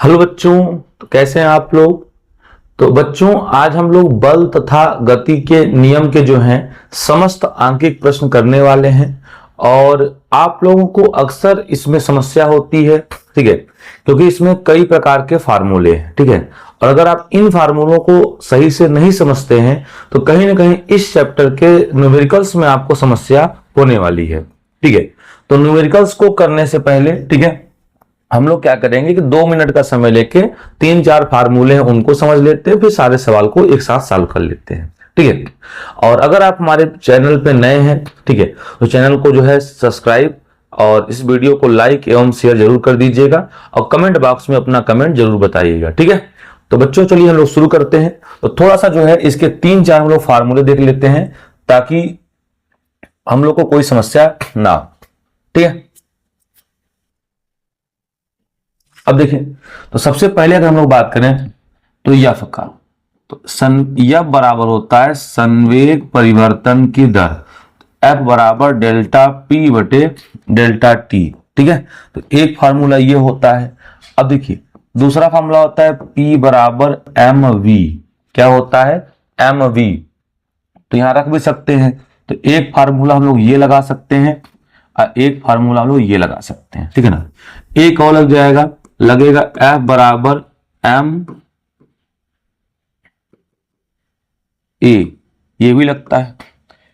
Hello बच्चों, तो कैसे हैं आप लोग। तो बच्चों, आज हम लोग बल तथा गति के नियम के जो हैं समस्त आंकिक प्रश्न करने वाले हैं। और आप लोगों को अक्सर इसमें समस्या होती है, ठीक है, क्योंकि इसमें कई प्रकार के फार्मूले हैं, ठीक है। और अगर आप इन फार्मूलों को सही से नहीं समझते हैं तो कहीं ना कहीं इस चैप्टर के न्यूमेरिकल्स में आपको समस्या होने वाली है, ठीक है। तो न्यूमेरिकल्स को करने से पहले, ठीक है, हम लोग क्या करेंगे कि 2 मिनट का समय लेके 3-4 फार्मूले हैं उनको समझ लेते हैं, फिर सारे सवाल को एक साथ सॉल्व कर लेते हैं, ठीक है। और अगर आप हमारे चैनल पे नए हैं, ठीक है, तो चैनल को जो है सब्सक्राइब और इस वीडियो को लाइक एवं शेयर जरूर कर दीजिएगा और कमेंट बॉक्स में अपना कमेंट जरूर बताइएगा, ठीक है। तो बच्चों चलिए हम लोग शुरू करते हैं। तो थोड़ा सा जो है इसके 3-4 हम लोग फार्मूले देख लेते हैं ताकि हम लोग को कोई समस्या ना हो, ठीक है। अब देखिए, तो सबसे पहले अगर हम लोग बात करें तो यफ का, तो यफ बराबर होता है संवेग परिवर्तन की दर, एफ बराबर डेल्टा पी बटे डेल्टा टी, ठीक है। तो एक फार्मूला ये होता है। अब देखिए दूसरा फार्मूला होता है पी बराबर एम वी। क्या होता है? M v. तो यहां रख भी सकते हैं। तो एक फार्मूला हम लोग ये लगा सकते हैं और एक फार्मूला हम लोग ये लगा सकते हैं, ठीक है ना। एक और लग जाएगा, लगेगा एफ बराबर एम ए, ये भी लगता है।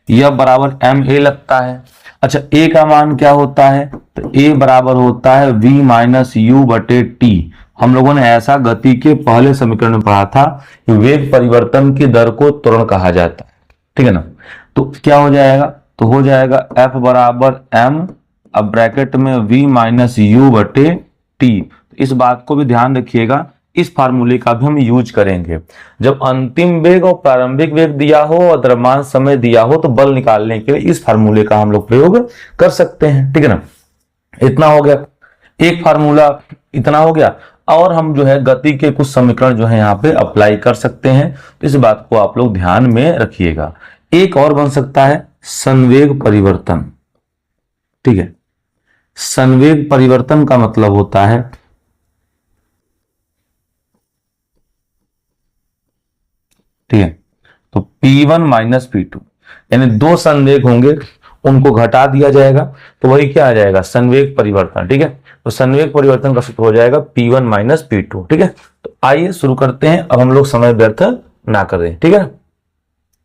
यह बराबर एम ए लगता है। अच्छा, ए का मान क्या होता है? तो ए बराबर होता है वी माइनस यू बटे टी। हम लोगों ने ऐसा गति के पहले समीकरण में पढ़ा था कि वेग परिवर्तन की दर को त्वरण कहा जाता है, ठीक है ना। तो क्या हो जाएगा? तो हो जाएगा एफ बराबर एम, अब ब्रैकेट में वी माइनस यू बटे टी। इस बात को भी ध्यान रखिएगा, इस फार्मूले का भी हम यूज करेंगे जब अंतिम वेग और प्रारंभिक वेग दिया हो और द्रव्यमान समय दिया हो, तो बल निकालने के लिए इस फार्मूले का हम लोग प्रयोग कर सकते हैं, ठीक है ना। इतना हो गया, एक फार्मूला इतना हो गया। और हम जो है गति के कुछ समीकरण जो है यहाँ पे अप्लाई कर सकते हैं, तो इस बात को आप लोग ध्यान में रखिएगा। एक और बन सकता है संवेग परिवर्तन, ठीक है। संवेग परिवर्तन का मतलब होता है, ठीक है, तो P1 माइनस P2, यानी दो संवेग होंगे उनको घटा दिया जाएगा, तो वही क्या आ जाएगा? संवेग परिवर्तन, ठीक है। तो संवेग परिवर्तन का सूत्र हो जाएगा P1 माइनस P2, ठीक है। तो आइए शुरू करते हैं। अब हम लोग समय व्यर्थ ना करें, ठीक है ना।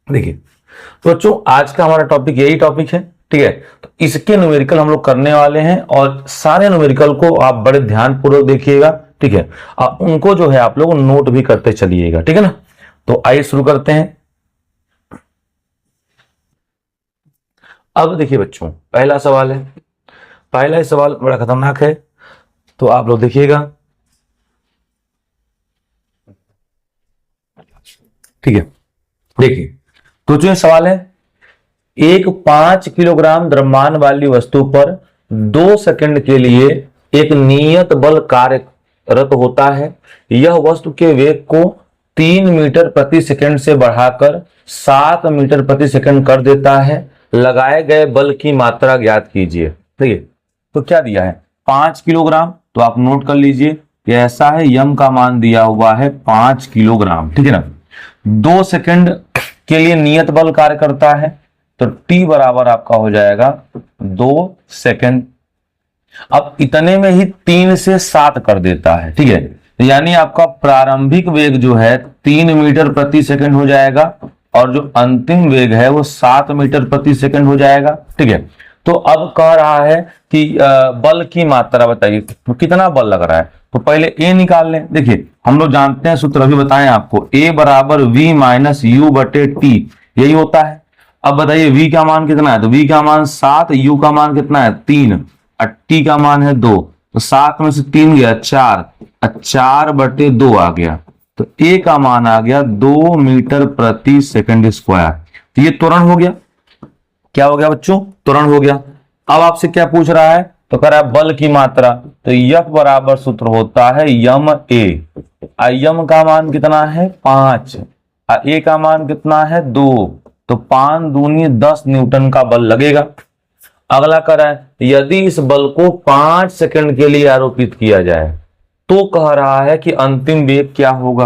देखिए तो बच्चों, आज का हमारा टॉपिक यही टॉपिक है, ठीक है। तो इसके न्यूमेरिकल हम लोग करने वाले हैं और सारे न्यूमेरिकल को आप बड़े ध्यान पूर्वक देखिएगा, ठीक है। और उनको जो है आप लोग नोट भी करते चलिएगा, ठीक है ना। तो आइए शुरू करते हैं। अब देखिए बच्चों, पहला सवाल है। पहला सवाल बड़ा खतरनाक है, तो आप लोग देखिएगा, ठीक है। देखिए तो जो सवाल है, एक 5 किलोग्राम द्रव्यमान वाली वस्तु पर 2 सेकंड के लिए एक नियत बल कार्यरत होता है। यह वस्तु के वेग को 3 मीटर प्रति सेकंड से बढ़ाकर 7 मीटर प्रति सेकंड कर देता है। लगाए गए बल की मात्रा ज्ञात कीजिए, ठीक है। तो क्या दिया है? 5 किलोग्राम। तो आप नोट कर लीजिए कि ऐसा है, यम का मान दिया हुआ है 5 किलोग्राम, ठीक है ना। 2 सेकंड के लिए नियत बल कार्य करता है, तो टी बराबर आपका हो जाएगा 2 सेकंड। अब इतने में ही 3 से 7 कर देता है, ठीक है। यानी आपका प्रारंभिक वेग जो है 3 मीटर प्रति सेकंड हो जाएगा और जो अंतिम वेग है वो 7 मीटर प्रति सेकंड हो जाएगा, ठीक है। तो अब कह रहा है कि बल की मात्रा बताइए, तो कितना बल लग रहा है। तो पहले ए निकाल लें। देखिए हम लोग जानते हैं, सूत्र अभी बताएं आपको, ए बराबर वी माइनस यू बटे टी, यही होता है। अब बताइए वी का मान कितना है? तो वी का मान 7, यू का मान कितना है? 3 और टी का मान है 2। तो 7 में से 3 गया 4, 4 बटे 2 आ गया। तो ए का मान आ गया 2 मीटर प्रति सेकंड स्क्वायर। तो ये त्वरण हो गया। क्या हो गया बच्चों? त्वरण हो गया। अब आपसे क्या पूछ रहा है? तो कह रहा है बल की मात्रा। तो यफ बराबर सूत्र होता है यम ए। यम का मान कितना है? 5। ए का मान कितना है? 2। तो 5 दूनी 10 न्यूटन का बल लगेगा। अगला कह रहा है यदि इस बल को 5 सेकंड के लिए आरोपित किया जाए तो कह रहा है कि अंतिम वेग क्या होगा।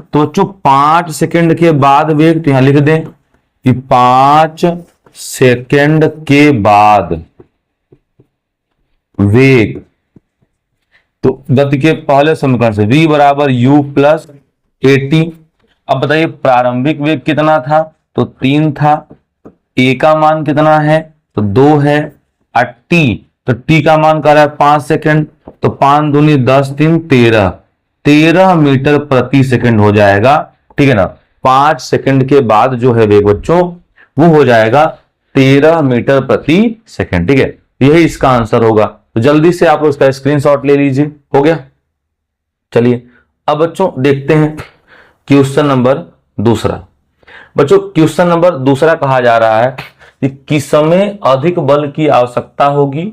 तो बच्चों 5 सेकंड के बाद वेग, तो यहां लिख दें कि 5 सेकंड के बाद वेग, तो गति के पहले समीकरण से v बराबर u प्लस at। अब बताइए प्रारंभिक वेग कितना था, तो 3 था। a का मान कितना है, तो 2 है। और t, तो t का मान कह रहा है 5 सेकंड, तो 5 दूनी 10, 3 13 मीटर प्रति सेकंड हो जाएगा। ठीक है ना। 5 सेकंड के बाद जो है वेग बच्चों वो हो जाएगा 13 मीटर प्रति सेकंड। ठीक है, यही इसका आंसर होगा। तो जल्दी से आप उसका स्क्रीनशॉट ले लीजिए। हो गया। चलिए अब बच्चों देखते हैं क्वेश्चन नंबर दूसरा। बच्चों क्वेश्चन नंबर दूसरा कहा जा रहा है कि किस समय अधिक बल की आवश्यकता होगी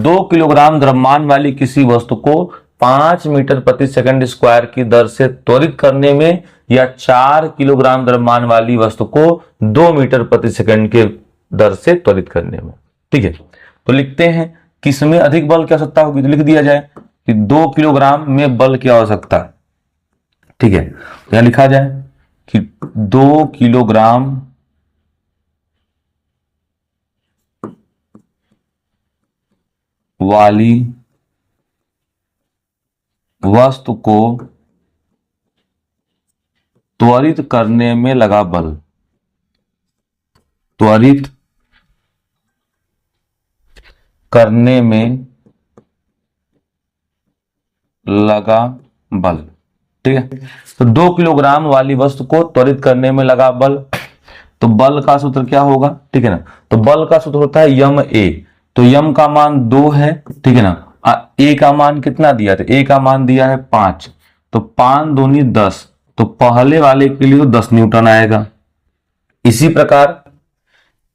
2 किलोग्राम द्रव्यमान वाली किसी वस्तु को 5 मीटर प्रति सेकंड स्क्वायर की दर से त्वरित करने में, या 4 किलोग्राम द्रव्यमान वाली वस्तु को 2 मीटर प्रति सेकंड के दर से त्वरित करने में। ठीक है, तो लिखते हैं किसमें अधिक बल की आवश्यकता होगी, तो लिख दिया जाए कि 2 किलोग्राम में बल की आवश्यकता। ठीक है, तो यहां लिखा जाए कि 2 किलोग्राम वाली वस्तु को त्वरित करने में लगा बल, त्वरित करने में लगा बल। ठीक है, तो 2 किलोग्राम वाली वस्तु को त्वरित करने में लगा बल, तो बल का सूत्र क्या होगा। ठीक है ना, तो बल का सूत्र होता है यम ए। तो यम का मान 2 है। ठीक है ना, ए का मान कितना दिया था, ए का मान दिया है 5, तो 5 दूनी 10, तो पहले वाले के लिए तो 10 न्यूटन आएगा। इसी प्रकार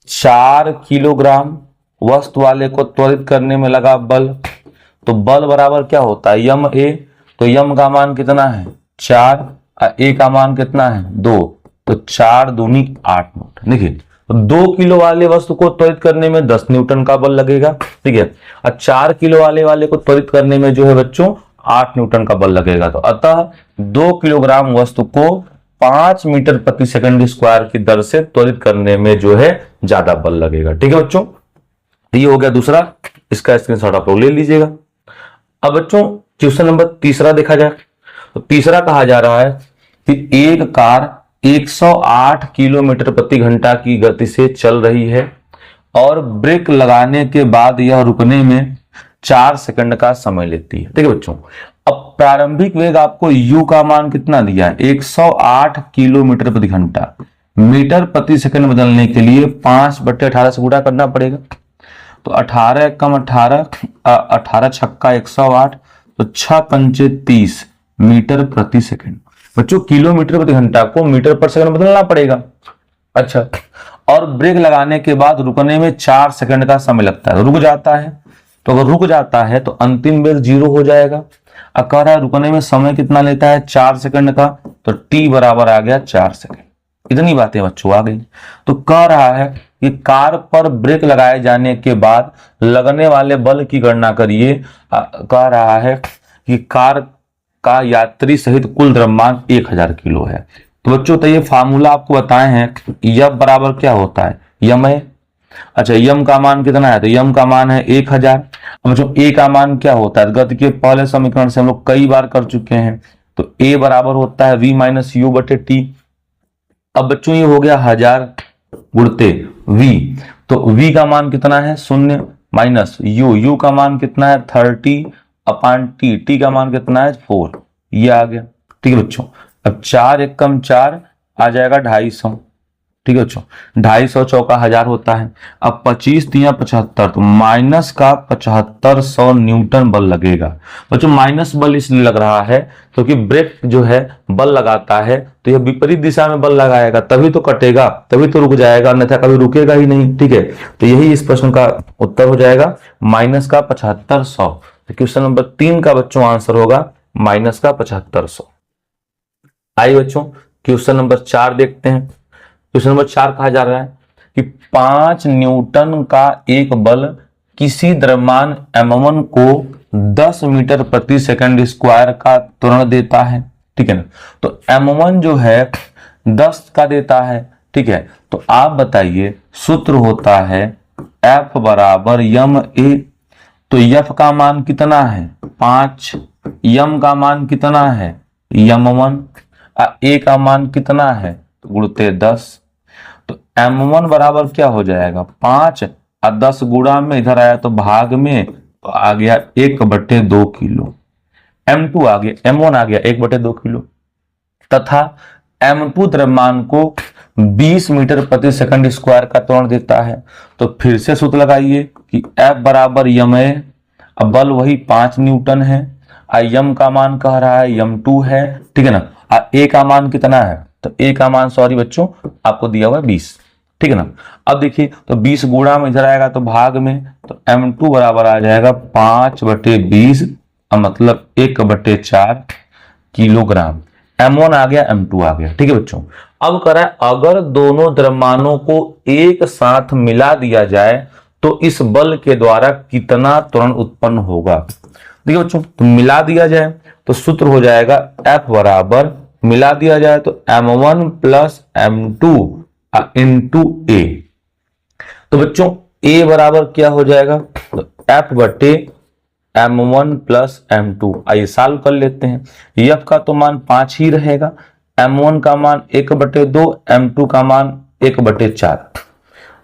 4 किलोग्राम वस्तु वाले को त्वरित करने में लगा बल, तो बल बराबर क्या होता है यम ए। तो यम का मान कितना है 4, ए का मान कितना है 2, तो 4 दूनी 8 न्यूटन। देखिए, तो 2 किलो वाले वस्तु को त्वरित करने में 10 न्यूटन का बल लगेगा। ठीक है, और 4 किलो वाले को त्वरित करने में जो है बच्चों 8 न्यूटन का बल लगेगा। तो अतः 2 किलोग्राम वस्तु को 5 मीटर प्रति सेकंड स्क्वायर की दर से त्वरित करने में जो है ज्यादा बल लगेगा। ठीक है बच्चों, ये हो गया दूसरा, इसका स्क्रीनशॉट आप लोग ले लीजिएगा। अब बच्चों क्वेश्चन नंबर तीसरा देखा जाए, तो तीसरा कहा जा रहा है कि एक कार 108 किलोमीटर प्रति घंटा की गति से चल रही है और ब्रेक लगाने के बाद यह रुकने में 4 सेकंड का समय लेती है। ठीक है बच्चों, अब प्रारंभिक वेग आपको u का मान कितना दिया है 108 किलोमीटर प्रति घंटा, मीटर प्रति सेकंड बदलने के लिए 5/18 से गुणा करना पड़ेगा। तो 18 कम 18, 18 छक्का 108, तो 6 पंचे 30 मीटर प्रति सेकंड। बच्चों किलोमीटर प्रति घंटा को मीटर पर सेकंड बदलना पड़ेगा। अच्छा, और ब्रेक लगाने के बाद रुकने में 4 सेकंड का समय लगता है, रुक जाता है। तो अगर रुक जाता है तो अंतिम वेग 0 हो जाएगा। अब कह रहा है रुकने में समय कितना लेता है 4 सेकंड का, तो t बराबर आ गया 4 सेकंड। इतनी बातें बच्चों आ गई। तो कह रहा है कि कार पर ब्रेक लगाए जाने के बाद लगने वाले बल की गणना करिए। कह रहा है कि कार का यात्री सहित कुल द्रव्यमान 1000 किलो है। तो बच्चों तो ये फार्मूला आपको बताए हैं, यम बराबर क्या होता है यम है। अच्छा, यम का मान कितना है, तो यम का मान है 1000। अब बच्चों ए का मान क्या होता है, गति के पहले समीकरण से हम लोग कई बार कर चुके हैं। तो ए बराबर होता है v माइनस यू बटे टी। अब बच्चों ये हो गया 1000 गुणते v, तो v का मान कितना है 0 माइनस u का मान कितना है 30 अपॉन t, t का मान कितना है 4, ये आ गया। ठीक है बच्चों, अब 4 एकम 4 आ जाएगा 250। ठीक है बच्चों, 250 चौका 1000 होता है। अब 25 दिया 75, तो माइनस का 7500 न्यूटन बल लगेगा। बच्चों माइनस बल इसलिए लग रहा है क्योंकि ब्रेक जो है बल लगाता है तो यह विपरीत दिशा में बल लगाएगा, तभी तो कटेगा, तभी तो रुक जाएगा, अन्यथा कभी रुकेगा ही नहीं। ठीक है, तो यही इस प्रश्न का उत्तर हो जाएगा माइनस का 7500। तो क्वेश्चन नंबर 3 का बच्चों आंसर होगा माइनस का 7500। आइए बच्चों क्वेश्चन नंबर 4 देखते हैं। क्वेश्चन नंबर 4 कहा जा रहा है कि 5 न्यूटन का एक बल किसी द्रव्यमान m1 को 10 मीटर प्रति सेकंड स्क्वायर का त्वरण देता है, ठीक है ना। तो m1 जो है 10 का देता है, ठीक है। तो आप बताइए सूत्र होता है F बराबर यम ए। तो F का मान कितना है 5, यम का मान कितना है यम1, ए का मान कितना है गुणते 10। तो m1 बराबर क्या हो जाएगा 5 और 10 गुणा में इधर आया तो भाग में, तो आ गया 1/2 किलो। m2 आ गया, m1 आ गया 1/2 किलो तथा m2 द्रव्यमान को 20 मीटर प्रति सेकंड स्क्वायर का त्वरण देता है। तो फिर से सूत्र लगाइए कि F बराबर यम ए, अब बल वही 5 न्यूटन है, यम का मान कह रहा है यम2 है, ठीक है ना। ए का मान कितना है, तो ए का मान सॉरी बच्चों आपको दिया हुआ है 20, ठीक है ना। अब देखिए तो 20 गुणा में इधर आएगा तो भाग में, तो m2 बराबर आ जाएगा 5/20 मतलब 1/4 किलोग्राम। m1 आ गया m2 आ गया, ठीक है बच्चों। अब करा अगर दोनों द्रव्यमानों को एक साथ मिला दिया जाए तो इस बल के द्वारा कितना त्वरण उत्पन्न होगा। देखिए बच्चों तो मिला दिया जाए तो सूत्र हो जाएगा F बराबर, मिला दिया जाए तो m1 प्लस m2 इंटू ए। तो बच्चों a बराबर क्या हो जाएगा, तो F बटे m1 प्लस m2। आइए सॉल्व कर लेते हैं। F का तो मान 5 ही रहेगा, m1 का मान 1/2, m2 का मान 1/4।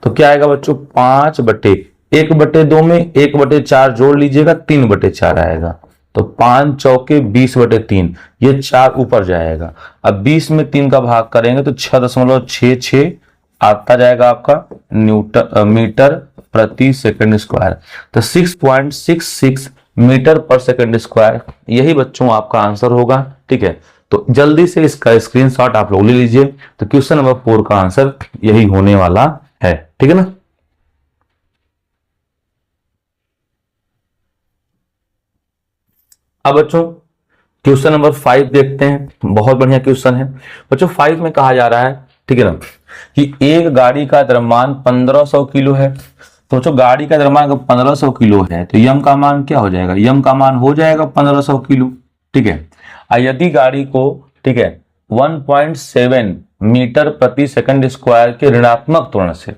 तो क्या आएगा बच्चों 5/1/2 में 1/4 जोड़ लीजिएगा 3/4 आएगा। तो 5 चौके 20/3, ये 4 ऊपर जाएगा। अब 20 में 3 का भाग करेंगे तो 6.66 आता जाएगा आपका मीटर प्रति सेकंड स्क्वायर। तो 6.66 मीटर पर सेकंड स्क्वायर, यही बच्चों आपका आंसर होगा, ठीक है। तो जल्दी से इसका स्क्रीनशॉट आप लोग ले लीजिए। तो क्वेश्चन नंबर 4 का आंसर यही होने वाला है, ठीक है ना। अब बच्चों क्वेश्चन नंबर 5 देखते हैं, बहुत बढ़िया क्वेश्चन है बच्चों। 5 में कहा जा रहा है, ठीक है ना, कि एक गाड़ी का द्रव्यमान 1500 किलो है। तो बच्चों गाड़ी का द्रव्यमान 1500 किलो है तो यम का मान क्या हो जाएगा, यम का मान हो जाएगा 1500 किलो, ठीक है। यदि गाड़ी को, ठीक है, 1.7 मीटर प्रति सेकंड स्क्वायर के ऋणात्मक त्वरण से,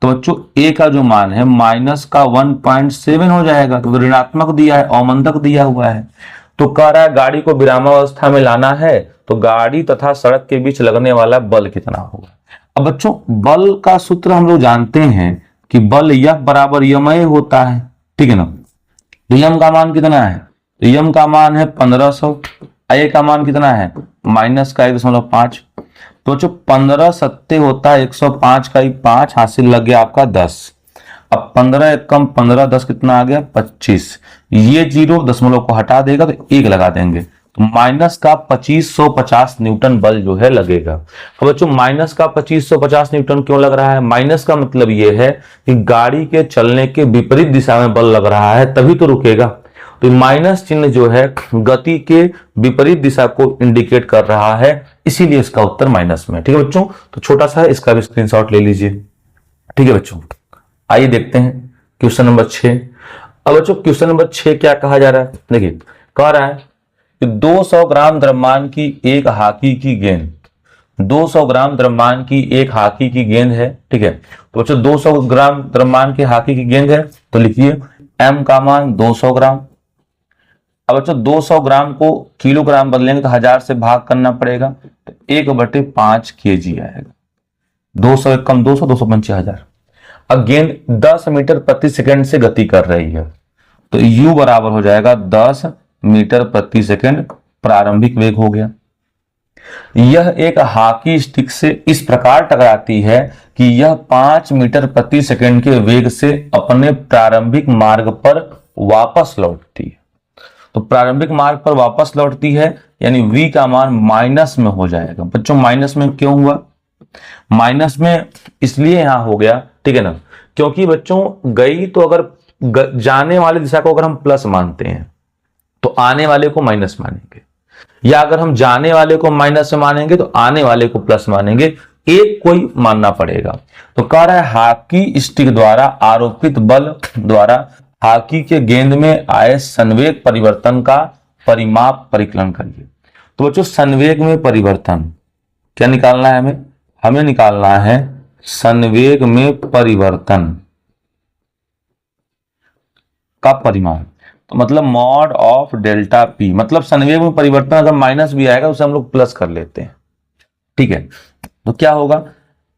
तो बच्चों ए का जो मान है माइनस का 1.7 हो जाएगा, तो ऋणात्मक दिया है, अवमंदक दिया हुआ है। तो कह रहा है गाड़ी को विरामावस्था में लाना है तो गाड़ी तथा सड़क के बीच लगने वाला बल कितना होगा। अब बच्चों बल का सूत्र हम लोग जानते हैं कि बल F बराबर यम ए होता है, ठीक है ना। तो यम का मान कितना है, तो यम का मान है 1500, ए का मान कितना है माइनस का 1.5। तो बच्चों 15 सत्ते होता है 105 का 5, हासिल लग गया आपका 10। अब 15 एकम 15, 10 कितना आ गया 25। ये 0 दशमलव को हटा देगा तो 1 लगा देंगे, तो माइनस का 2550 न्यूटन बल जो है लगेगा। अब बच्चों माइनस का 2550 न्यूटन क्यों लग रहा है, माइनस का मतलब ये है कि गाड़ी के चलने के विपरीत दिशा में बल लग रहा है तभी तो रुकेगा। तो माइनस चिन्ह जो है गति के विपरीत दिशा को इंडिकेट कर रहा है, इसीलिए इसका उत्तर माइनस में, ठीक है बच्चों। तो छोटा सा है, इसका भी स्क्रीनशॉट ले लीजिए, ठीक है बच्चों। आइए देखते हैं क्वेश्चन नंबर 6। अब बच्चों क्वेश्चन नंबर 6 क्या कहा जा रहा है, देखिए कह रहा है कि 200 ग्राम द्रव्यमान की एक हॉकी की गेंद, 200 ग्राम द्रव्यमान की एक हॉकी की गेंद है, ठीक है। तो बच्चों 200 ग्राम द्रव्यमान की हॉकी की गेंद है तो लिखिए m का मान 200 ग्राम। अब बच्चों 200 ग्राम को किलोग्राम बदलेंगे तो 1000 से भाग करना पड़ेगा, तो 1/5 kg आएगा। 200 एकम 200, 225 1000। अब गेंद 10 मीटर प्रति सेकंड से गति कर रही है तो u बराबर हो जाएगा 10 मीटर प्रति सेकंड, प्रारंभिक वेग हो गया। यह एक हॉकी स्टिक से इस प्रकार टकराती है कि यह 5 मीटर प्रति सेकंड के वेग से अपने प्रारंभिक मार्ग पर वापस लौटती है। तो प्रारंभिक मार्ग पर वापस लौटती है यानी v का मान माइनस में हो जाएगा। बच्चों माइनस में क्यों हुआ, माइनस में इसलिए यहां हो गया, ठीक है ना, क्योंकि बच्चों गई तो अगर जाने वाली दिशा को अगर हम प्लस मानते हैं तो आने वाले को माइनस मानेंगे, या अगर हम जाने वाले को माइनस में मानेंगे तो आने वाले को प्लस मानेंगे, एक कोई मानना पड़ेगा। तो कह रहा है हॉकी स्टिक द्वारा आरोपित बल द्वारा हॉकी के गेंद में आए संवेग परिवर्तन का परिमाप परिकलन करिए। तो बच्चों संवेग में परिवर्तन क्या निकालना है हमें? हमें निकालना है संवेग में परिवर्तन का परिमाप। तो मतलब मॉड ऑफ डेल्टा पी, मतलब संवेग में परिवर्तन अगर माइनस भी आएगा उसे हम लोग प्लस कर लेते हैं, ठीक है। तो क्या होगा,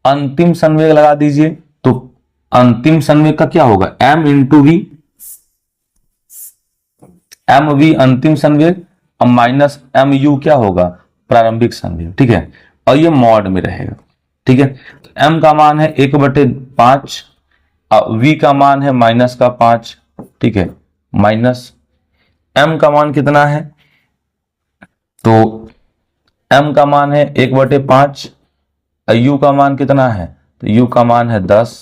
अंतिम संवेग लगा दीजिए। तो अंतिम संवेग का क्या होगा, m into v, m v अंतिम संवेग, और माइनस एम यू क्या होगा, प्रारंभिक संवेग, ठीक है। और ये मॉड में रहेगा, ठीक है। तो m का मान है 1/5, v का मान है -5, ठीक है, माइनस m का मान कितना है, तो m का मान है 1/5, u का मान कितना है, तो u का मान है 10,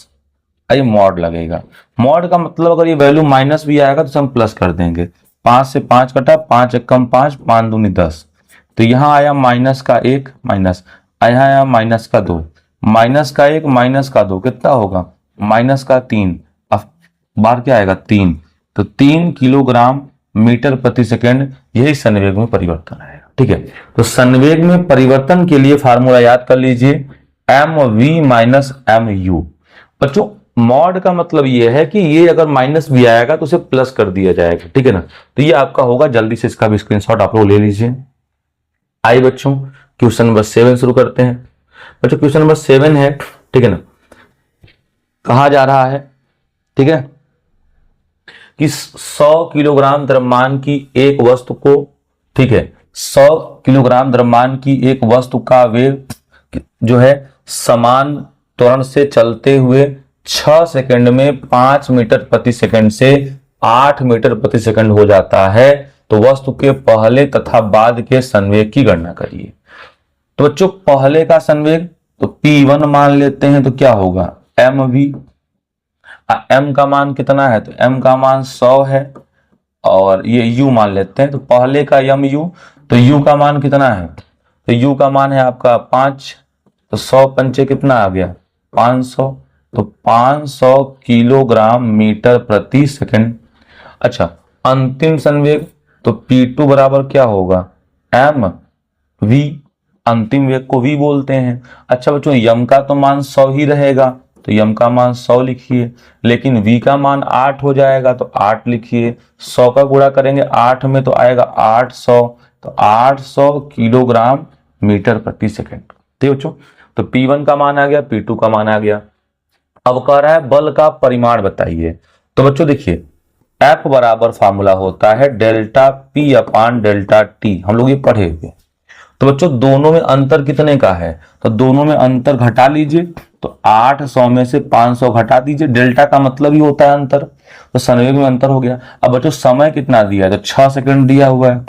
ये मॉड लगेगा। मॉड का मतलब अगर ये वैल्यू माइनस भी आएगा तो हम प्लस कर देंगे। 5 से 5 कटा, 5 एकम 5, 5 दूनी 10, तो यहाँ आया माइनस का 1, माइनस यहाँ आया माइनस का 2, माइनस का 1 माइनस का 2 कितना होगा, माइनस का 3, अब बार क्या आएगा 3, तो 3 किलोग्राम मीटर प्रति सेकेंड, यही संवेग में परिवर्तन आएगा, ठीक है। तो संवेग में परिवर्तन के लिए फार्मूला याद कर लीजिए, m v minus m u. बच्चों मॉड का मतलब ये है कि ये अगर माइनस भी आएगा तो उसे प्लस कर दिया जाएगा, ठीक है ना। तो ये आपका होगा, जल्दी से इसका भी स्क्रीनशॉट आप लोग ले लीजिए। आइए बच्चों क्वेश्चन नंबर 7 शुरू करते हैं। बच्चों क्वेश्चन नंबर 7 है, ठीक है ना, कहा जा रहा है, ठीक है, कि 100 किलोग्राम द्रव्यमान की एक वस्तु को, ठीक है, 100 किलोग्राम द्रव्यमान की एक वस्तु का वेग जो है समान त्वरण से चलते हुए 6 सेकंड में 5 मीटर प्रति सेकंड से 8 मीटर प्रति सेकंड हो जाता है, तो वस्तु के पहले तथा बाद के संवेग की गणना करिए। तो बच्चों पहले का संवेग तो P1 मान लेते हैं, तो क्या होगा mv, m का मान कितना है, तो m का मान 100 है, और ये u मान लेते हैं, तो पहले का mu, तो u का मान कितना है, तो u का मान है आपका 5, तो 100 पंचे कितना आ गया 500, तो 500 किलोग्राम मीटर प्रति सेकंड। अच्छा अंतिम संवेग तो P2 बराबर क्या होगा m v, अंतिम वेग को v बोलते हैं। अच्छा बच्चों यम का तो मान 100 ही रहेगा, तो यम का मान 100 लिखिए, लेकिन v का मान 8 हो जाएगा, तो 8 लिखिए। 100 का गुणा करेंगे 8 में तो आएगा 800, तो 800 किलोग्राम मीटर प्रति सेकंड, ठीक है बच्चों। तो P1 का मान आ गया, P2 का मान आ गया। अब कह रहा है बल का परिमाण बताइए। तो बच्चों देखिए F बराबर फार्मूला होता है डेल्टा P अपान डेल्टा T, हम लोग ये पढ़े हुए। तो बच्चों दोनों में अंतर कितने का है, तो दोनों में अंतर घटा लीजिए, तो 800 में से 500 घटा दीजिए, डेल्टा का मतलब ही होता है अंतर, तो संवेग में अंतर हो गया। अब बच्चों समय कितना दिया है, तो 6 सेकंड दिया हुआ है।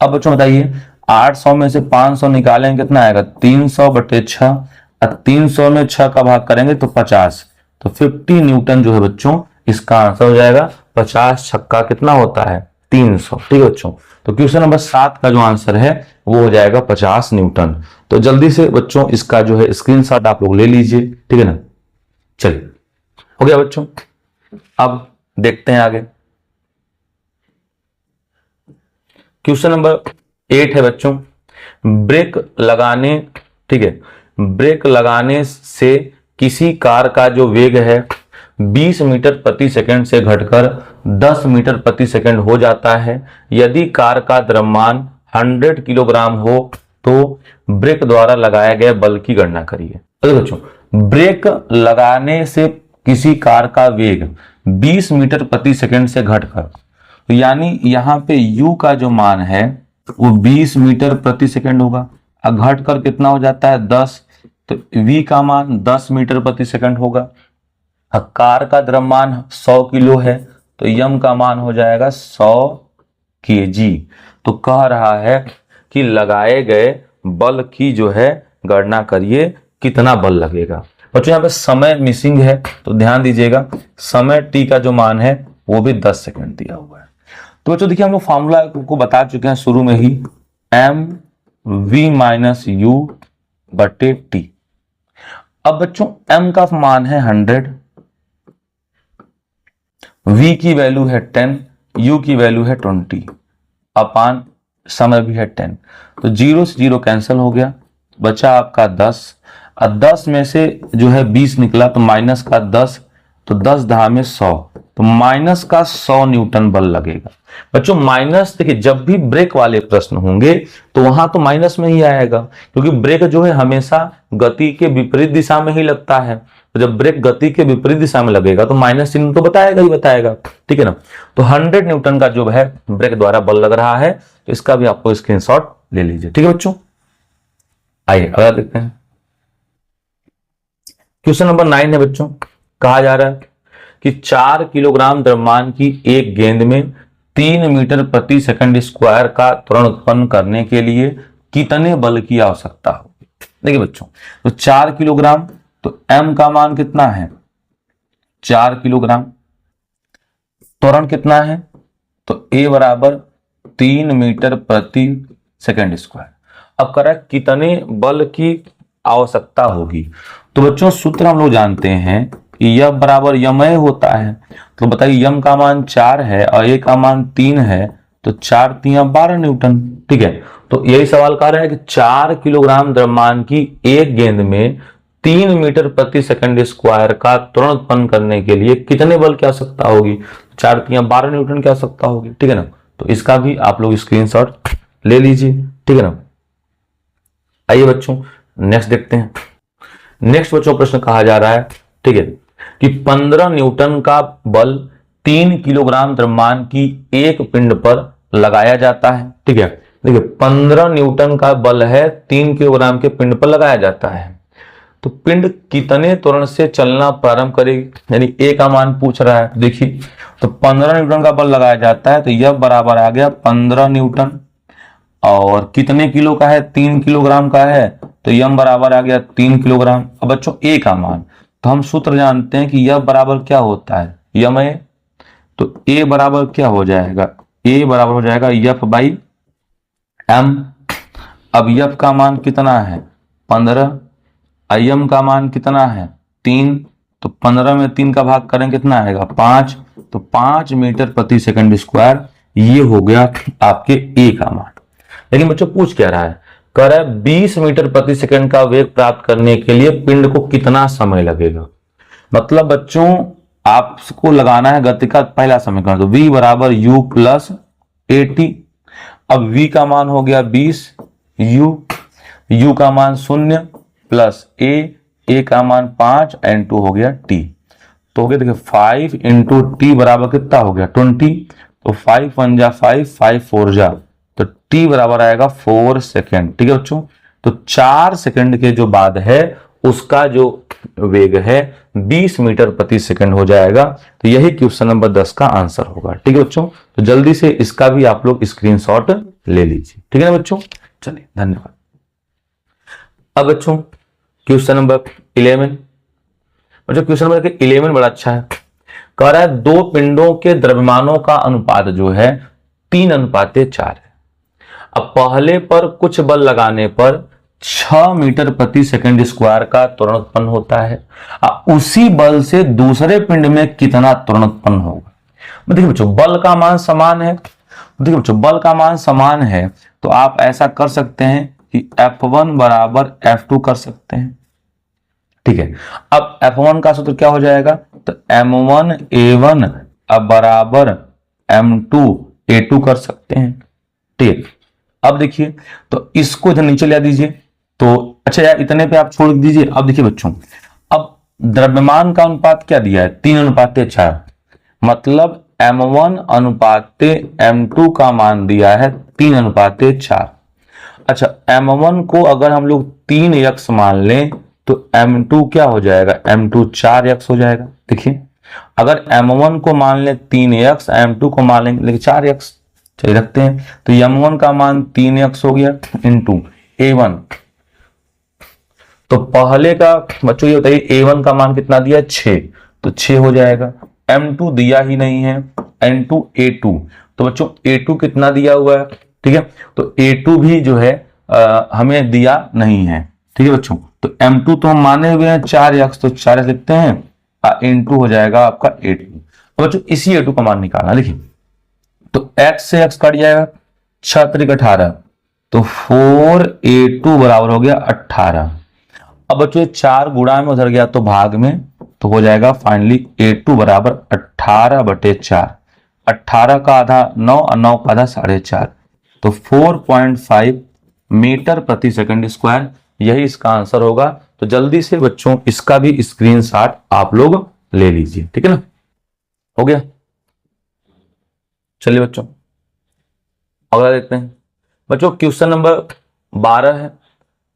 अब बच्चों बताइए 800 में से 500 निकालेंगे कितना आएगा 300/6, 300 में 6 का भाग करेंगे तो 50, तो 50 न्यूटन जो है बच्चों इसका आंसर हो जाएगा। 50 छक्का कितना होता है 300, ठीक है बच्चों। तो क्वेश्चन नंबर 7 का जो आंसर है वो हो जाएगा 50 न्यूटन। तो जल्दी से बच्चों इसका जो है स्क्रीनशॉट आप लोग ले लीजिए, ठीक है ना। चलिए हो गया बच्चों, अब देखते हैं आगे। क्वेश्चन नंबर 8 है बच्चों, ब्रेक लगाने, ठीक है, ब्रेक लगाने से किसी कार का जो वेग है 20 मीटर प्रति सेकंड से घटकर 10 मीटर प्रति सेकंड हो जाता है। यदि कार का द्रव्यमान 100 किलोग्राम हो तो ब्रेक द्वारा लगाए गए बल की गणना करिए। तो बच्चों ब्रेक लगाने से किसी कार का वेग 20 मीटर प्रति सेकंड से घटकर, तो यानी यहाँ पे u का जो मान है वो 20 मीटर प्रति सेकंड होगा, घट कर कितना हो जाता है 10, तो v का मान 10 मीटर प्रति सेकंड होगा। कार का द्रव्यमान 100 किलो है, तो यम का मान हो जाएगा 100 kg। तो कह रहा है कि लगाए गए बल की जो है गणना करिए, कितना बल लगेगा। बच्चों यहाँ पे समय मिसिंग है, तो ध्यान दीजिएगा, समय t का जो मान है वो भी 10 सेकंड दिया हुआ है। तो बच्चों देखिए हम लोग फॉर्मूला को बता चुके हैं शुरू में ही, एम वी माइनस यू बटे टी। अब बच्चों m का मान है 100, v की वैल्यू है 10, u की वैल्यू है 20, अपान समय भी है 10। तो 0 से 0 कैंसिल हो गया, बचा आपका 10, और 10 में से जो है 20 निकला तो माइनस का 10, तो 10 दहा में 100, तो माइनस का 100 न्यूटन बल लगेगा। बच्चों माइनस देखिए, जब भी ब्रेक वाले प्रश्न होंगे तो वहां तो माइनस में ही आएगा, क्योंकि ब्रेक जो है हमेशा गति के विपरीत दिशा में ही लगता है। तो जब ब्रेक गति के विपरीत दिशा में लगेगा तो माइनस चिन्ह तो बताएगा ही बताएगा, ठीक है ना। तो 100 न्यूटन का जो है ब्रेक द्वारा बल लग रहा है, तो इसका भी आपको स्क्रीनशॉट ले लीजिए, ठीक है बच्चों। आइए अगला देखते हैं। क्वेश्चन नंबर 9 है बच्चों, कहा जा रहा है कि 4 किलोग्राम द्रव्यमान की एक गेंद में 3 मीटर प्रति सेकंड स्क्वायर का त्वरण उत्पन्न करने के लिए कितने बल की आवश्यकता होगी। देखिए बच्चों, तो 4 किलोग्राम, तो m का मान कितना है 4 किलोग्राम, त्वरण कितना है, तो a बराबर 3 मीटर प्रति सेकंड स्क्वायर। अब कह रहा है कितने बल की आवश्यकता होगी। तो बच्चों सूत्र हम लोग जानते हैं कि यह बराबर यमय होता है। तो बताइए यम का मान 4 है और ए का मान 3 है, तो 4 3 12 न्यूटन, ठीक है। तो यही सवाल कह रहा है कि 4 किलोग्राम द्रव्यमान की एक गेंद में 3 मीटर प्रति सेकंड स्क्वायर का त्वरण उत्पन्न करने के लिए कितने बल की आवश्यकता होगी। 4 3 12 न्यूटन की आवश्यकता होगी, ठीक है ना। तो इसका भी आप लोग स्क्रीनशॉट ले लीजिए, ठीक है ना। आइए बच्चों नेक्स्ट देखते हैं। नेक्स्ट बच्चों प्रश्न कहा जा रहा है, ठीक है, कि 15 न्यूटन का बल 3 किलोग्राम द्रव्यमान की एक पिंड पर लगाया जाता है, ठीक है। देखिए 15 न्यूटन का बल है 3 किलोग्राम के पिंड पर लगाया जाता है, तो पिंड कितने त्वरण से चलना प्रारंभ करेगी, यानी ए का मान पूछ रहा है। देखिए तो 15 न्यूटन का बल लगाया जाता है, तो यह बराबर आ गया 15 न्यूटन, और कितने किलो का है 3 किलोग्राम का है, तो यम बराबर आ गया 3 किलोग्राम। अब बच्चों ए का मान, तो हम सूत्र जानते हैं कि यह बराबर क्या होता है यम ए, तो ए बराबर क्या हो जाएगा, ए बराबर हो जाएगा यफ बाई एम। अब यफ का मान कितना है 15, यम का मान कितना है 3, तो 15 में 3 का भाग करें कितना आएगा 5, तो 5 मीटर प्रति सेकंड स्क्वायर, ये हो गया आपके ए का मान। लेकिन बच्चों पूछ क्या रहा है, कह रहा है 20 मीटर प्रति सेकंड का वेग प्राप्त करने के लिए पिंड को कितना समय लगेगा। मतलब बच्चों आपको लगाना है गति का पहला समीकरण, तो v बराबर u प्लस AT। अब v का मान हो गया 20, u का मान 0 प्लस a का मान 5 एंड 2 हो गया t। तो हो गया देखिए 5 इंटू टी बराबर कितना हो गया 20, तो 5 1 जा 5, 5 4 जा, तो t बराबर आएगा 4 सेकेंड, ठीक है बच्चों। तो 4 सेकेंड के जो बाद है उसका जो वेग है 20 मीटर प्रति सेकंड हो जाएगा। तो यही क्वेश्चन नंबर 10 का आंसर होगा, ठीक है बच्चों। तो जल्दी से इसका भी आप लोग स्क्रीनशॉट ले लीजिए, ठीक है ना बच्चों। चलिए धन्यवाद। अब बच्चों क्वेश्चन नंबर 11, बच्चों क्वेश्चन नंबर 11 बड़ा अच्छा है। कह रहा है दो पिंडों के द्रव्यमानों का अनुपात जो है 3:4 है। अब पहले पर कुछ बल लगाने पर 6 मीटर प्रति सेकंड स्क्वायर का त्वरण उत्पन्न होता है, उसी बल से दूसरे पिंड में कितना त्वरण उत्पन्न होगा। देखिए बच्चों बल का मान समान है, देखिए बच्चों बल का मान समान है, तो आप ऐसा कर सकते हैं कि F1 बराबर F2 कर सकते हैं, ठीक है। अब F1 का सूत्र क्या हो जाएगा, तो M1A1 अब बराबर M2A2 कर सकते हैं, ठीक। अब देखिए तो इसको इधर नीचे ले दीजिए, तो अच्छा यार इतने पे आप छोड़ दीजिए। अब देखिए बच्चों, अब द्रव्यमान का अनुपात क्या दिया है 3:4, मतलब M1 अनुपात M2 का मान दिया है 3:4। अच्छा M1 को अगर हम लोग 3x मान लें तो M2 क्या हो जाएगा, M2 4x हो जाएगा। देखिए अगर M1 को मान लें 3x, M2 को मान लेंगे 4x, चलिए रखते हैं। तो M1 का मान 3x हो गया इंटू A1, तो पहले का बच्चों ये बताइए A1 का मान कितना दिया 6, तो 6 हो जाएगा। M2 दिया ही नहीं है, N2 A2, तो बच्चों A2 कितना दिया हुआ है, ठीक है। तो A2 भी जो है हमें दिया नहीं है, ठीक है बच्चों। तो M2 तो हम माने हुए हैं 4x, तो 4x लिखते हैं, N2 हो जाएगा आपका 8। अब बच्चों इसी A2 का मान निकालना। देखिए तो x से x कट जाएगा, 6 त्रिक 18, तो 4A2 बराबर हो गया 18। अब बच्चों 4 गुणा में उधर गया तो भाग में, तो हो जाएगा फाइनली A2 बराबर 18/4। 18 का आधा 9 और 9 का आधा 4.5, तो 4.5 मीटर प्रति सेकंड स्क्वायर, यही इसका आंसर होगा। तो जल्दी से बच्चों इसका भी स्क्रीनशॉट आप लोग ले लीजिए, ठीक है ना। हो गया, चलिए बच्चों अगला देखते हैं। बच्चों क्वेश्चन नंबर 12 है।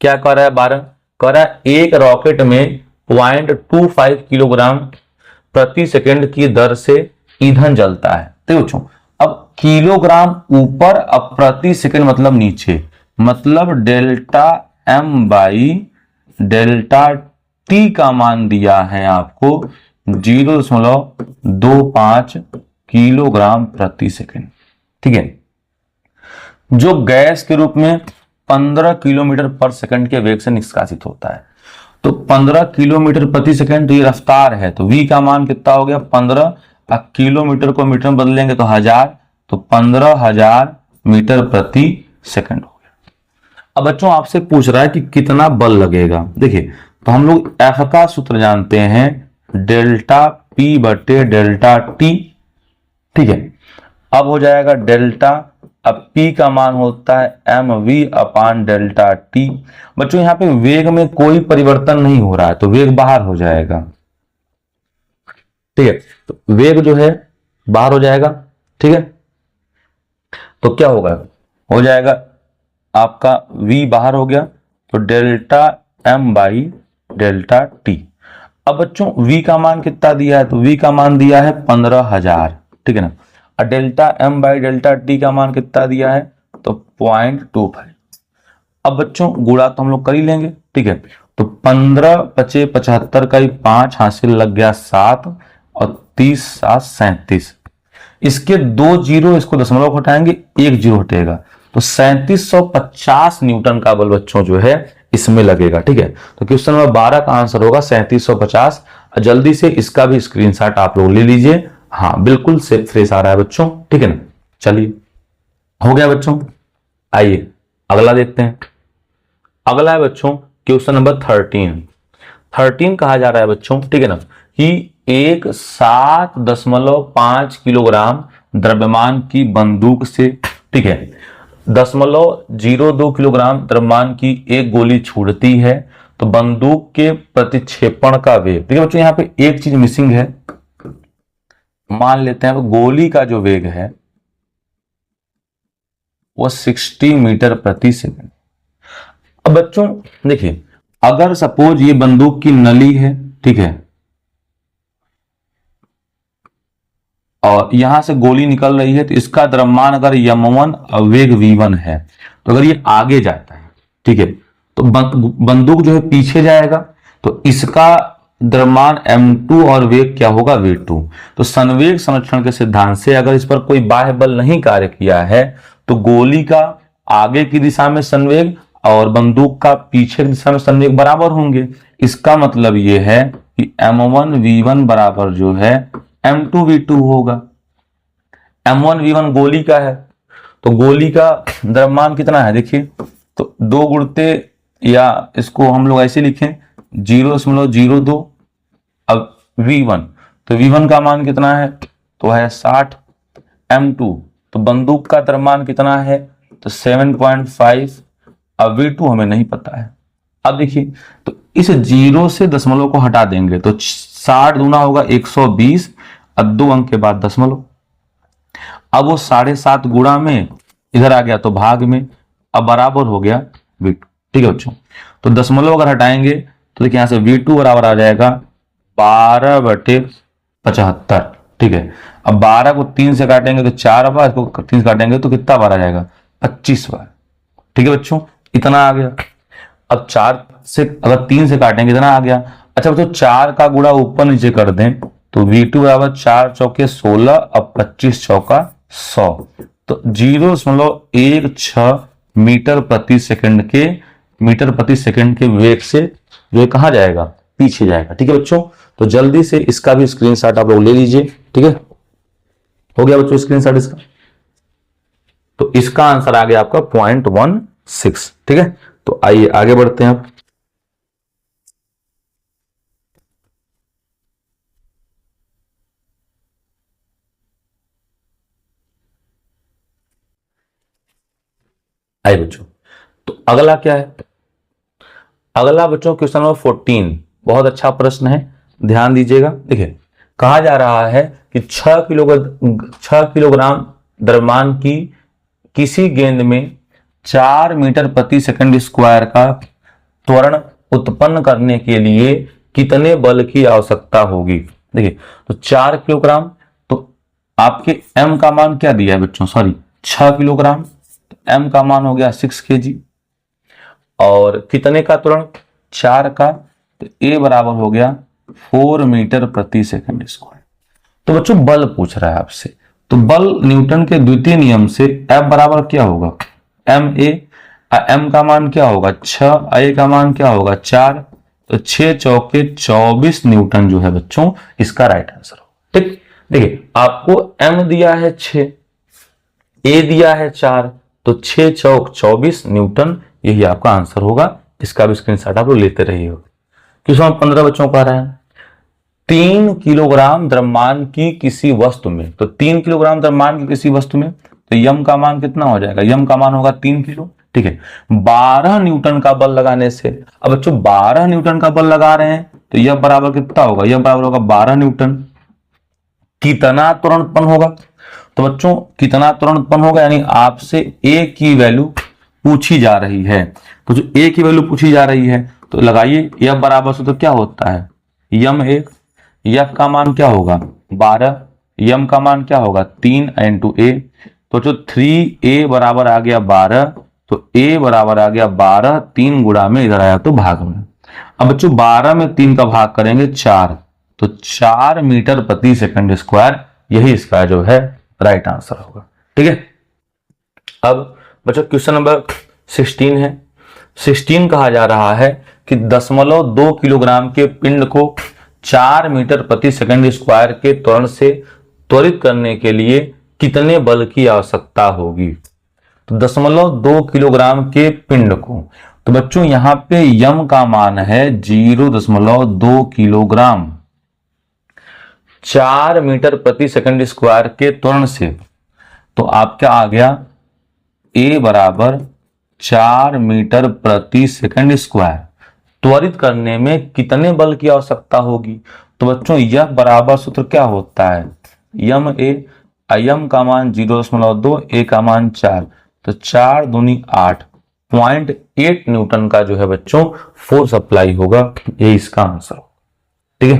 क्या कह रहा है 12? कह रहा है एक रॉकेट में 0.25 किलोग्राम प्रति सेकंड की दर से ईंधन जलता है। तो बच्चों अब किलोग्राम ऊपर, अब प्रति सेकंड मतलब नीचे, मतलब delta m by delta t का मान दिया है आपको 0.25 किलोग्राम प्रति सेकंड, ठीक है, जो गैस के रूप में 15 किलोमीटर पर सेकंड के वेग से निष्कासित होता है। तो 15 किलोमीटर प्रति सेकंड तो ये रफ्तार है, तो v का मान कितना हो गया 15, किलोमीटर को मीटर में बदलेंगे तो 1000, तो 15,000 मीटर प्रति सेकंड हो गया। अब बच्चों आपसे पूछ रहा है कि कितना बल लगेगा। देखिए तो हम लोग F का सूत्र जानते हैं, डेल्टा P बटे डेल्टा T, ठीक है। अब हो जाएगा डेल्टा, अब P का मान होता है mv अपान डेल्टा T। बच्चों यहाँ पे वेग में कोई परिवर्तन नहीं हो रहा है, तो वेग बाहर हो जाएगा, ठीक है, तो वेग जो है बाहर हो जाएगा, ठीक है। तो क्या होगा, हो जाएगा आपका v बाहर हो गया, तो delta m by delta T। अब बच्चों v का मान कितना दिया है, तो v का मान दिया है 15,000, ठीक है ना, और delta m by delta T का मान कितना दिया है, तो 0.25। अब बच्चों गुणा तो हम लोग कर ही लेंगे, ठीक है, तो 15 पचे 75 का ही 5 हासिल लग गया 7 और 30 7 37। इसके 2 जीरो, इसको दशमलव हटाएंगे, 1 जीरो हटेगा, तो 3750 न्यूटन का बल बच्चों जो है इसमें लगेगा, ठीक है। तो क्वेश्चन नंबर 12 का आंसर होगा 3750। जल्दी से इसका भी स्क्रीनशॉट आप लोग ले लीजिए। हाँ बिल्कुल से फ्रेश आ रहा है बच्चों, ठीक है ना। चलिए हो गया बच्चों, आइए अगला देखते हैं। अगला है बच्चों क्वेश्चन नंबर 13 कहा जा रहा है बच्चों, ठीक है ना, कि एक 7.5 किलोग्राम द्रव्यमान की बंदूक से, ठीक है, 0.02 किलोग्राम द्रव्यमान की एक गोली छूटती है, तो बंदूक के प्रतिक्षेपण का वेग, ठीक है बच्चों, यहाँ पे एक चीज मिसिंग है। मान लेते हैं गोली का जो वेग है वो 60 मीटर प्रति सेकंड। अब बच्चों देखिए, अगर सपोज ये बंदूक की नली है, ठीक है, और यहां से गोली निकल रही है, तो इसका द्रव्यमान अगर m1 और वेग v1 है, तो अगर ये आगे जाता है, ठीक है, तो बंदूक जो है पीछे जाएगा, तो इसका द्रव्यमान m2 और वेग क्या होगा v2। तो संवेग संरक्षण के सिद्धांत से अगर इस पर कोई बाह्य बल नहीं कार्य किया है, तो गोली का आगे की दिशा में संवेग और बंदूक का पीछे की दिशा में संवेग बराबर होंगे। इसका मतलब ये है कि m1 v1 बराबर जो है m2 v2 होगा। m1 v1 गोली का है, तो गोली का द्रव्यमान कितना है, देखिए, तो 2 गुणते, या इसको हम लोग ऐसे लिखें 0.02, अब v1, तो v1 का मान कितना है, तो है 60, m2 तो बंदूक का द्रव्यमान कितना है, तो 7.5, अब v2 हमें नहीं पता है। अब देखिए, तो इस 0 से दशमलव को हटा देंगे, तो 60 दूना होगा 120, अब 2 अंक के बाद दशमलव, अब वो 7.5 गुणा में इधर आ गया तो भाग में, अब बराबर हो गया v2, ठीक है बच्चों। तो दशमलव अगर हटाएंगे तो देखिए यहां से v2 बराबर आ जाएगा 12/75, ठीक है। अब 12 को 3 से काटेंगे तो 4 बार, इसको 3 से काटेंगे तो कितना बार आ जाएगा, 25 बार, ठीक है बच्चों, इतना आ गया। अब 4 से अगर 3 से काटेंगे इतना आ गया। अच्छा बच्चों 4 का गुणा ऊपर नीचे कर दें तो v2 बराबर 4 चौके 16, अब 25 चौका 100, तो 0.16 मीटर प्रति सेकंड के वेग से जो है कहां जाएगा, पीछे जाएगा, ठीक है बच्चों। तो जल्दी से इसका भी स्क्रीनशॉट आप लोग ले लीजिए, ठीक है। हो गया बच्चों स्क्रीनशॉट इसका। तो इसका आंसर आ गया आपका 0.16। ठीक है, तो आइए आगे बढ़ते हैं। आइए बच्चों, तो अगला क्या है? अगला बच्चों क्वेश्चन नंबर 14, बहुत अच्छा प्रश्न है, ध्यान दीजिएगा। देखिए, कहा जा रहा है कि 6 किलोग्राम द्रव्यमान की किसी गेंद में 4 मीटर प्रति सेकंड स्क्वायर का त्वरण उत्पन्न करने के लिए कितने बल की आवश्यकता होगी? देखिए, तो 4 किलोग्राम, तो आपके m का मान क्या दिया है बच्चों? सॉरी, 6 किलोग्राम, तो m का मान हो गया 6 kg, और कितने का त्वरण? 4 का, तो a बराबर हो गया 4 मीटर प्रति सेकंड स्क्वायर। तो बच्चों बल पूछ रहा है आपसे, तो बल न्यूटन के द्वितीय नियम से F बराबर क्या होगा? एम ए, m का मान क्या होगा? 6, a का मान क्या होगा? 4, तो 6 चौके 24 न्यूटन जो है बच्चों इसका राइट आंसर होगा। ठीक, देखिए आपको m दिया है 6, a दिया है 4, तो 6 चौक 24 न्यूटन, यही आपका आंसर होगा। इसका भी स्क्रीनशॉट आप लोग लेते रहिए। क्वेश्चन 15 बच्चों का रहा है, 3 किलोग्राम द्रव्यमान की किसी वस्तु में, तो 3 किलोग्राम द्रव्यमान की किसी वस्तु में, तो यम का मान कितना हो जाएगा? यम का मान होगा 3 किलो। ठीक है, 12 न्यूटन का बल लगाने से, अब बच्चों 12 न्यूटन का बल लगा रहे हैं, तो यह बराबर कितना होगा? यह बराबर होगा 12 न्यूटन। कितना त्वरण उत्पन्न होगा? तो बच्चों कितना त्वरण उत्पन्न होगा, यानी आपसे ए की वैल्यू पूछी जा रही है, तो जो ए की वैल्यू पूछी जा रही है तो लगाइए, यह बराबर से तो क्या होता है? यम 1, यफ का मान क्या होगा? 12, यम का मान क्या होगा? 3 इंटू ए, तो जो 3a बराबर आ गया 12, तो a बराबर आ गया 12, 3 गुणा में इधर आया तो भाग में। अब बच्चों 12 में 3 का भाग करेंगे 4, तो 4 मीटर प्रति सेकंड स्क्वायर, यही इसका जो है राइट आंसर होगा। ठीक है, अब बच्चों क्वेश्चन नंबर 16 है। 16 कहा जा रहा है कि 0.2 किलोग्राम के पिंड को 4 मीटर प्रति सेकंड स्क्वायर के त्वरण से त्वरित करने के लिए कितने बल की आवश्यकता होगी? तो 0.2 किलोग्राम के पिंड को, तो बच्चों यहां पे यम का मान है 0.2 किलोग्राम, 4 मीटर प्रति सेकंड स्क्वायर के त्वरण से, तो आपका आ गया ए बराबर 4 मीटर प्रति सेकंड स्क्वायर, त्वरित करने में कितने बल की आवश्यकता होगी? तो बच्चों यह बराबर सूत्र क्या होता है? यम ए, यम का मान 0.2, ए का मान 4, तो 4 दूनी 8, 0.8 न्यूटन का जो है बच्चों फोर्स अप्लाई होगा, ये इसका आंसर होगा। ठीक है,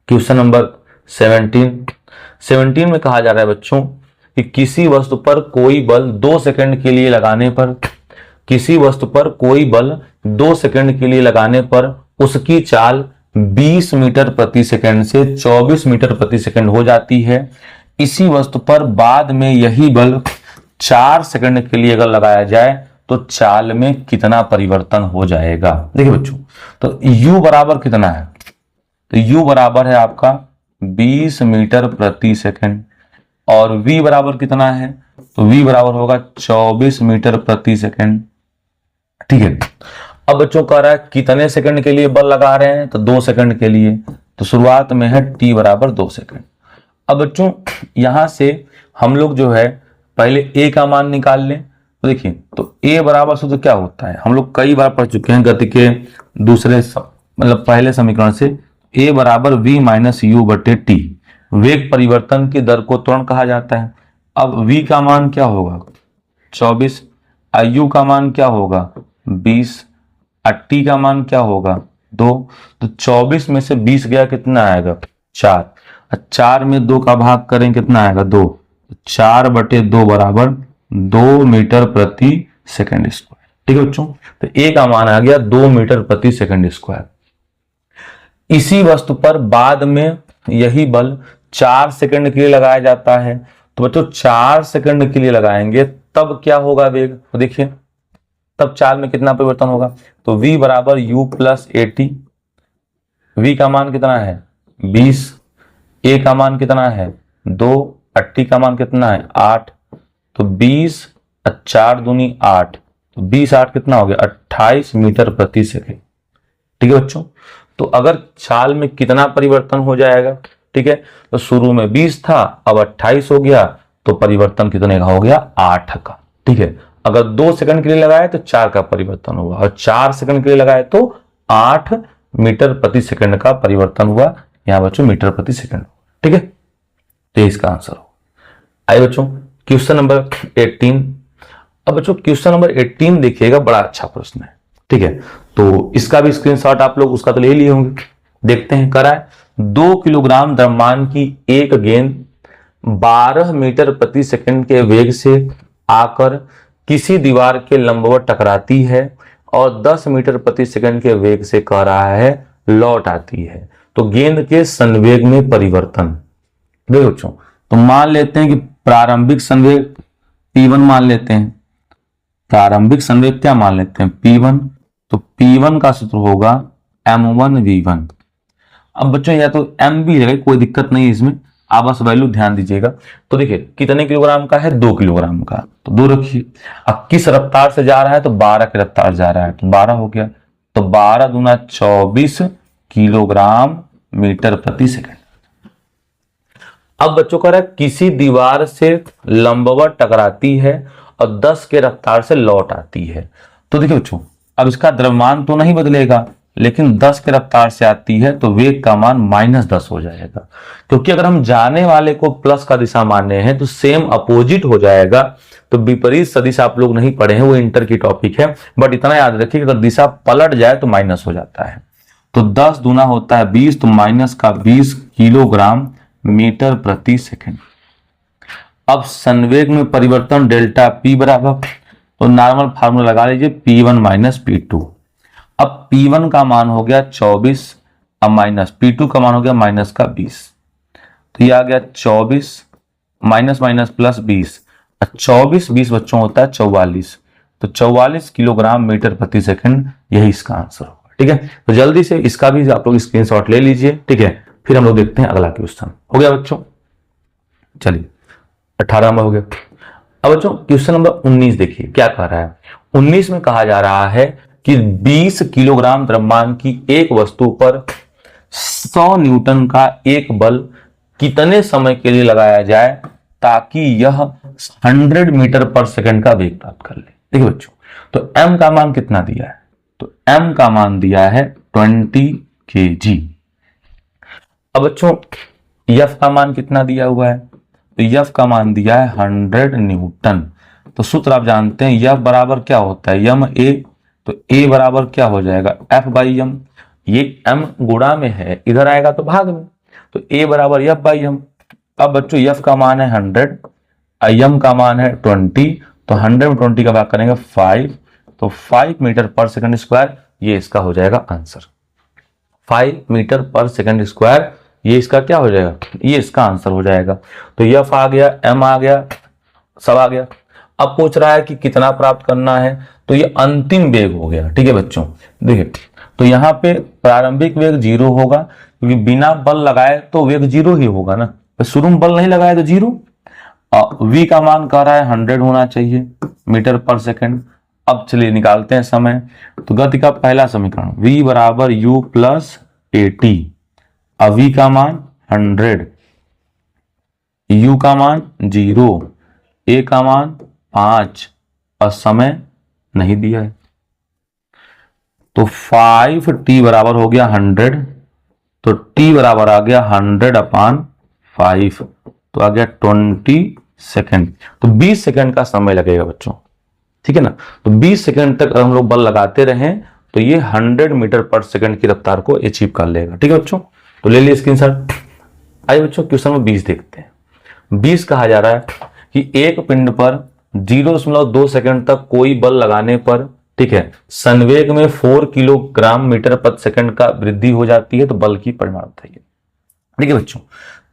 क्वेश्चन नंबर 17 में कहा जा रहा है बच्चों कि किसी वस्तु पर कोई बल 2 सेकंड के लिए लगाने पर, किसी वस्तु पर कोई बल 2 सेकंड के लिए लगाने पर उसकी चाल 20 मीटर प्रति सेकंड से 24 मीटर प्रति सेकंड हो जाती है। इसी वस्तु पर बाद में यही बल 4 सेकंड के लिए अगर लगाया जाए तो चाल में कितना परिवर्तन हो जाएगा? देखिए बच्चों, तो u बराबर कितना है? तो u बराबर है आपका 20 मीटर प्रति सेकंड, और v बराबर कितना है? तो v बराबर होगा 24 मीटर प्रति सेकंड। ठीक है, अब बच्चों कह रहा है कितने सेकंड के लिए बल लगा रहे हैं? तो 2 सेकंड के लिए, तो शुरुआत में है t बराबर 2 सेकंड। अब बच्चों यहां से हम लोग जो है पहले a का मान निकाल लें, तो देखिए, तो a बराबर सूत्र क्या होता है? हम लोग कई बार पढ़ चुके हैं गति के दूसरे मतलब पहले समीकरण से, a बराबर v माइनस यू बटे टी, वेग परिवर्तन की दर को त्वरण कहा जाता है। अब v का मान क्या होगा? 24, u का मान क्या होगा? 20, t का मान क्या होगा? 2, तो 24 में से 20 गया, कितना आएगा? 4, 4 में 2 का भाग करें कितना आएगा? 2, 4 बटे 2 बराबर 2 मीटर प्रति सेकंड स्क्वायर। ठीक है बच्चों, तो a का मान आ गया 2 मीटर प्रति सेकंड स्क्वायर। इसी वस्तु पर बाद में यही बल 4 सेकंड के लिए लगाया जाता है, तो बच्चों 4 सेकंड के लिए लगाएंगे तब क्या होगा वेग? तो देखिए तब चाल में कितना परिवर्तन होगा? तो v बराबर u plus A T, v का मान कितना है? 20, a का मान कितना है? 2, टी का मान कितना है 8, तो 20 और 4 दूनी 8, तो 20 8 कितना हो गया 28 मीटर प्रति सेकंड। ठीक है बच्चों, तो अगर चाल में कितना परिवर्तन हो जाएगा, ठीक है, तो शुरू में 20 था, अब 28 हो गया, तो परिवर्तन कितने का हो गया 8 का। ठीक है, अगर 2 सेकंड के लिए लगाए तो 4 का परिवर्तन हुआ, और 4 सेकंड के लिए लगाए तो 8 मीटर प्रति सेकंड का परिवर्तन हुआ। यहां बच्चों मीटर प्रति सेकंड। ठीक है, तो इसका आंसर हो। आइए बच्चों क्वेश्चन नंबर 18। अब बच्चों क्वेश्चन नंबर 18 देखिएगा, बड़ा अच्छा प्रश्न है। ठीक है, तो इसका भी स्क्रीनशॉट आप लोग उसका तो ले लिए होंगे। देखते हैं, करा है 2 किलोग्राम द्रव्यमान की एक गेंद 12 मीटर प्रति सेकंड के वेग से आकर किसी दीवार के लंबवत टकराती है और 10 मीटर प्रति सेकंड के वेग से कह रहा है लौट आती है, तो गेंद के संवेग में परिवर्तन। देखो बच्चों, तो मान लेते हैं कि प्रारंभिक संवेग P1 मान लेते हैं। प्रारंभिक संवेग क्या मान लेते हैं P1, तो P1 का सूत्र होगा m1v1। अब बच्चों या तो m भी रहेगा, कोई दिक्कत नहीं है इसमें, आप बस वैल्यू ध्यान दीजिएगा। तो देखिए कितने किलोग्राम का है 2 किलोग्राम का, तो 2 रखिए। अब किस रफ्तार से जा रहा है, तो 12 की रफ्तार जा रहा है, तो 12 हो गया, तो 12 दूना 24 किलोग्राम मीटर प्रति सेकंड। अब बच्चों कह रहा है किसी दीवार से लंबवत टकराती है और 10 के रफ्तार से लौट आती है। तो देखिए बच्चों, अब इसका द्रव्यमान तो नहीं बदलेगा, लेकिन 10 के रफ्तार से आती है तो वेग का मान -10 हो जाएगा, क्योंकि अगर हम जाने वाले को प्लस का दिशा माने हैं तो सेम अपोजिट हो जाएगा। तो विपरीत सदिश आप लोग नहीं पढ़े हैं, वो इंटर की टॉपिक है, बट इतना याद रखिए अगर दिशा पलट जाए तो माइनस हो जाता है। तो 10 दूना होता है 20, तो माइनस का 20 किलोग्राम मीटर प्रति सेकंड। अब संवेग में परिवर्तन डेल्टा P बराबर, तो नॉर्मल फार्मूला लगा लीजिए P1 माइनस P2। अब P1 का मान हो गया 24, अब माइनस P2 का मान हो गया माइनस का 20, तो ये आ गया 24 माइनस माइनस प्लस 20, 24 20 बच्चों होता है 44, तो 44 किलोग्राम मीटर प्रति सेकंड, यही इसका आंसर होगा। ठीक है, तो जल्दी से इसका भी आप लोग स्क्रीनशॉट ले लीजिए। ठीक है, फिर हम लोग देखते हैं अगला क्वेश्चन। हो गया बच्चों, चलिए 18 नंबर हो गया। अब बच्चों क्वेश्चन नंबर 19 देखिए क्या कह रहा है। 19 में कहा जा रहा है कि 20 किलोग्राम द्रव्यमान की एक वस्तु पर 100 न्यूटन का एक बल कितने समय के लिए लगाया जाए ताकि यह 100 मीटर पर सेकंड का वेग प्राप्त कर ले। देखिए बच्चों, तो m का मान कितना दिया है, तो m का मान दिया है 20 kg। अब बच्चों F का मान कितना दिया हुआ है, तो F का मान दिया है 100 न्यूटन। तो सूत्र आप जानते हैं F बराबर क्या होता है m a, तो a बराबर क्या हो जाएगा F बाई m। ये m गुणा में है, इधर आएगा तो भाग में, तो a बराबर F बाई m। अब बच्चों F का मान है 100, m का मान है 20, तो 100 में 20 का भाग करेंगे 5, तो 5 मीटर पर सेकंड स्क्वायर, ये इसका हो जाएगा आंसर। 5 मीटर पर सेकंड स्क्वायर, ये इसका क्या हो जाएगा, ये इसका आंसर हो जाएगा। तो F आ गया, m आ गया, सब आ गया। अब पूछ रहा है कि कितना प्राप्त करना है, तो ये अंतिम वेग हो गया। ठीक है बच्चों, देखिए तो यहाँ पे प्रारंभिक वेग 0 होगा, क्योंकि बिना बल लगाए तो वेग 0 ही होगा ना, तो शुरू में बल नहीं लगाए तो 0। v का मान कह रहा है 100 होना चाहिए मीटर पर सेकंड। अब चलिए निकालते हैं समय, तो गति का पहला समीकरण v बराबर u प्लस AT। अब v का मान 100, u का मान 0, a का मान 5 और समय नहीं दिया है, तो 5t बराबर हो गया 100, तो t बराबर आ गया 100/5, तो आ गया 20 सेकेंड। तो 20 सेकेंड का समय लगेगा बच्चों। ठीक है ना, तो 20 सेकेंड तक हम लोग बल लगाते रहें तो ये 100 मीटर पर सेकंड की रफ्तार को अचीव कर लेगा। ठीक है बच्चों, तो ले लिए स्क्रीनशॉट। आइए बच्चों क्वेश्चन नंबर 20 देखते हैं। 20 कहा जा रहा है कि एक पिंड पर 0.2 सेकंड तक कोई बल लगाने पर, ठीक है, संवेग में 4 किलोग्राम मीटर प्रति सेकंड का वृद्धि हो जाती है, तो बल की परिमाण बताइए। ठीक है बच्चों,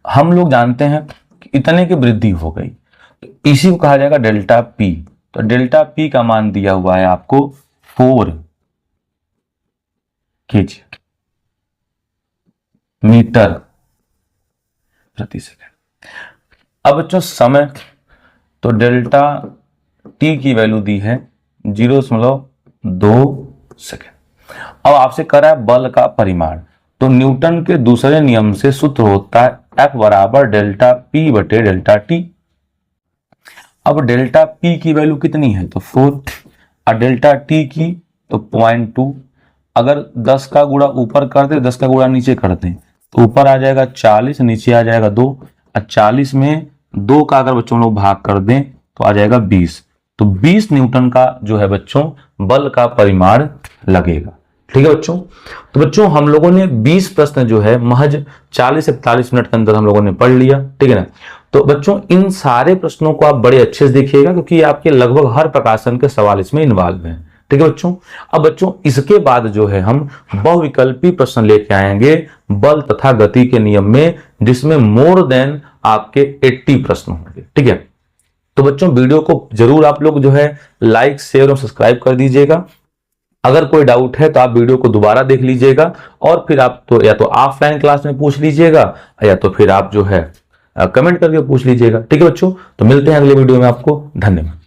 हम लोग जानते हैं कि इतने की वृद्धि हो गई, तो इसी को कहा जाएगा डेल्टा P। तो डेल्टा P का मान दिया हुआ है आपको 4 kg मीटर प्रति सेकंड। अब बच्चों समय, तो डेल्टा टी की वैल्यू दी है 0.2 सेकेंड। अब आपसे करा है बल का परिमाण, तो न्यूटन के दूसरे नियम से सूत्र होता है F बराबर डेल्टा P बटे डेल्टा टी। अब डेल्टा P की वैल्यू कितनी है, तो 4, और डेल्टा T की तो 0.2। अगर 10 का गुणा ऊपर कर दे, 10 का गुणा नीचे कर दे, तो ऊपर आ जाएगा 40, नीचे आ जाएगा 2, और 40 में 2 का अगर बच्चों लोग भाग कर दें तो आ जाएगा 20। तो 20 न्यूटन का जो है बच्चों बल का परिमाण लगेगा। ठीक है बच्चों, तो बच्चों हम लोगों ने 20 प्रश्न जो है महज 40 से 41 मिनट के अंदर हम लोगों ने पढ़ लिया। ठीक है ना, तो बच्चों इन सारे प्रश्नों को आप बड़े अच्छे से देखिएगा, क्योंकि आपके लगभग हर प्रकाशन के सवाल इसमें इन्वॉल्व हैं। ठीक है बच्चों, अब बच्चों इसके बाद जो है हम बहुविकल्पी प्रश्न लेके आएंगे बल तथा गति के नियम में, जिसमें मोर देन आपके 80 प्रश्न होंगे। ठीक है, तो बच्चों वीडियो को जरूर आप लोग जो है लाइक, शेयर और सब्सक्राइब कर दीजिएगा। अगर कोई डाउट है तो आप वीडियो को दोबारा देख लीजिएगा, और फिर आप तो या तो ऑफलाइन क्लास में पूछ लीजिएगा, या तो फिर आप जो है कमेंट करके पूछ लीजिएगा। ठीक है बच्चों, तो मिलते हैं अगले वीडियो में, आपको धन्यवाद।